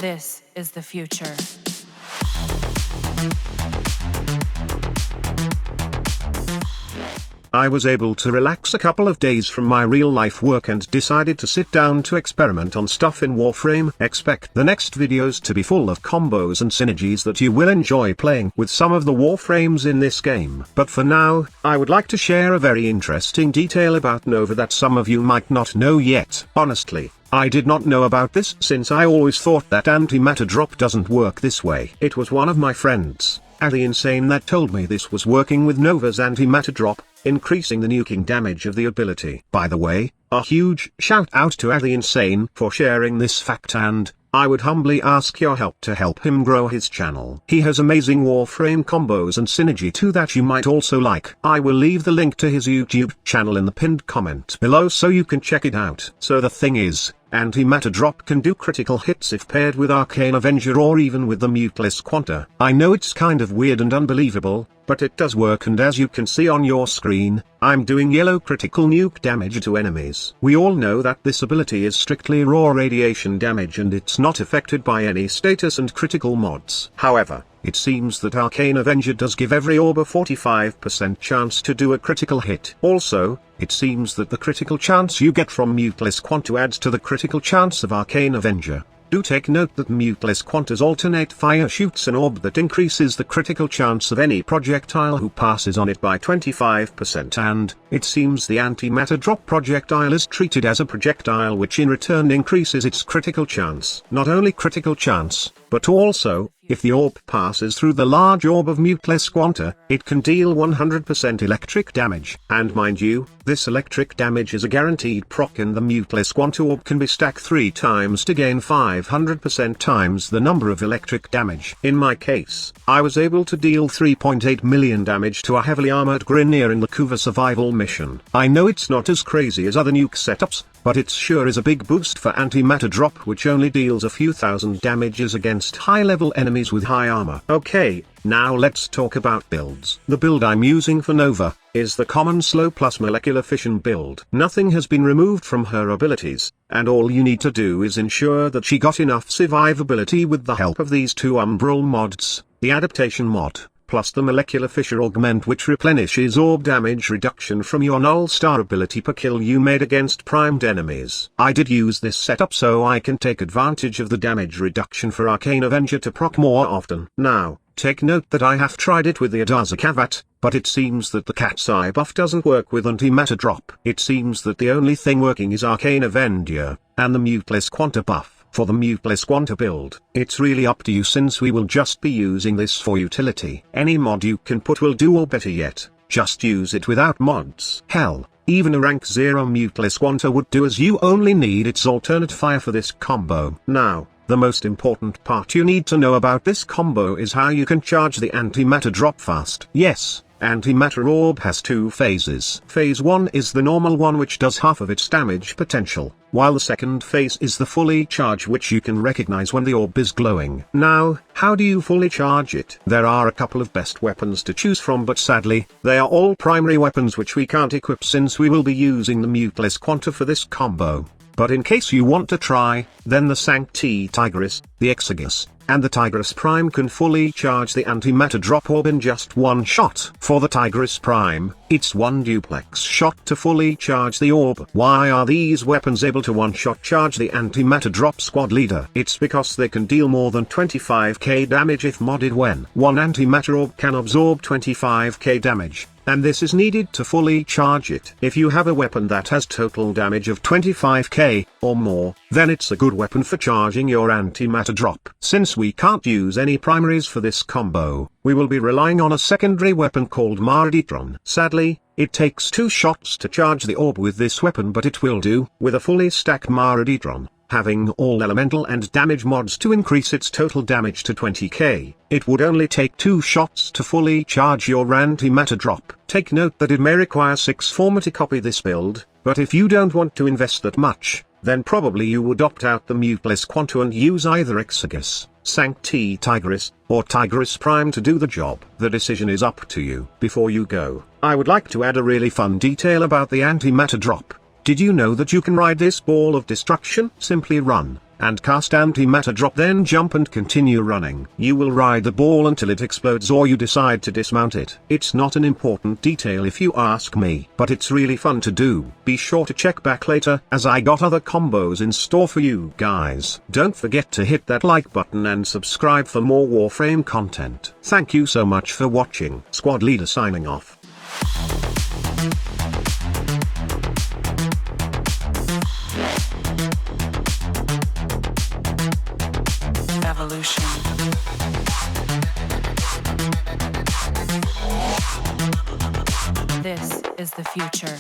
This is the future. I was able to relax a couple of days from my real-life work and decided to sit down to experiment on stuff in Warframe. Expect the next videos to be full of combos and synergies that you will enjoy playing with some of the Warframes in this game. But for now, I would like to share a very interesting detail about Nova that some of you might not know yet. Honestly, I did not know about this since I always thought that antimatter drop doesn't work this way. It was one of my friends, the Insane, that told me this was working with Nova's antimatter drop, increasing the nuking damage of the ability. By the way, a huge shout out to the Insane for sharing this fact, and I would humbly ask your help to help him grow his channel. He has amazing Warframe combos and synergy too that you might also like. I will leave the link to his YouTube channel in the pinned comment below so you can check it out. So the thing is, antimatter drop can do critical hits if paired with Arcane Avenger or even with the Muteless Quanta. I know it's kind of weird and unbelievable, but it does work, and as you can see on your screen, I'm doing yellow critical nuke damage to enemies. We all know that this ability is strictly raw radiation damage and it's not affected by any status and critical mods. However, it seems that Arcane Avenger does give every orb a 45% chance to do a critical hit. Also, it seems that the critical chance you get from Muteless Quanta adds to the critical chance of Arcane Avenger. Do take note that Muteless Quanta's alternate fire shoots an orb that increases the critical chance of any projectile who passes on it by 25%, and it seems the antimatter drop projectile is treated as a projectile which in return increases its critical chance. Not only critical chance, but also, if the orb passes through the large orb of Muteless Quanta, it can deal 100% electric damage. And mind you, this electric damage is a guaranteed proc, and the Muteless Quanta orb can be stacked 3 times to gain 500% times the number of electric damage. In my case, I was able to deal 3.8 million damage to a heavily armored Grineer in the Kuva survival mission. I know it's not as crazy as other nuke setups, but it sure is a big boost for antimatter drop, which only deals a few thousand damages against high-level enemies with high armor. Okay, now let's talk about builds. The build I'm using for Nova is the common slow plus molecular fission build. Nothing has been removed from her abilities, and all you need to do is ensure that she got enough survivability with the help of these 2 umbral mods, the adaptation mod, plus the molecular fissure augment, which replenishes orb damage reduction from your null star ability per kill you made against primed enemies. I did use this setup so I can take advantage of the damage reduction for Arcane Avenger to proc more often. Now, take note that I have tried it with the Adaza Kavat, but it seems that the Cat's Eye buff doesn't work with antimatter drop. It seems that the only thing working is Arcane Avenger, and the Muteless Quanta buff. For the Muteless Quanta build, it's really up to you since we will just be using this for utility. Any mod you can put will do, or better yet, just use it without mods. Hell, even a rank 0 Muteless Quanta would do, as you only need its alternate fire for this combo. Now, the most important part you need to know about this combo is how you can charge the antimatter drop fast. Yes, antimatter orb has 2 phases. Phase 1 is the normal one, which does half of its damage potential, while the second phase is the fully charge, which you can recognize when the orb is glowing. Now, how do you fully charge it? There are a couple of best weapons to choose from, but sadly, they are all primary weapons which we can't equip since we will be using the Muteless Quanta for this combo. But in case you want to try, then the Sancti Tigris, the Exegus, and the Tigris Prime can fully charge the antimatter drop orb in just 1 shot. For the Tigris Prime, it's 1 duplex shot to fully charge the orb. Why are these weapons able to 1-shot charge the antimatter drop squad leader? It's because they can deal more than 25k damage if modded, when 1 antimatter orb can absorb 25k damage, and this is needed to fully charge it. If you have a weapon that has total damage of 25k or more, then it's a good weapon for charging your antimatter drop. Since we can't use any primaries for this combo, we will be relying on a secondary weapon called Mariditron. Sadly, it takes 2 shots to charge the orb with this weapon, but it will do with a fully stacked Mariditron, having all elemental and damage mods to increase its total damage to 20k. It would only take 2 shots to fully charge your antimatter drop. Take note that it may require 6 former to copy this build, but if you don't want to invest that much, then probably you would opt out the Muteless Quanta and use either Exegus, Sancti Tigris, or Tigris Prime to do the job. The decision is up to you. Before you go, I would like to add a really fun detail about the antimatter drop. Did you know that you can ride this ball of destruction? Simply run, and cast Antimatter drop, then jump and continue running. You will ride the ball until it explodes or you decide to dismount it. It's not an important detail if you ask me, but it's really fun to do. Be sure to check back later, as I got other combos in store for you guys. Don't forget to hit that like button and subscribe for more Warframe content. Thank you so much for watching. Squad Leader signing off. Evolution. This is the future.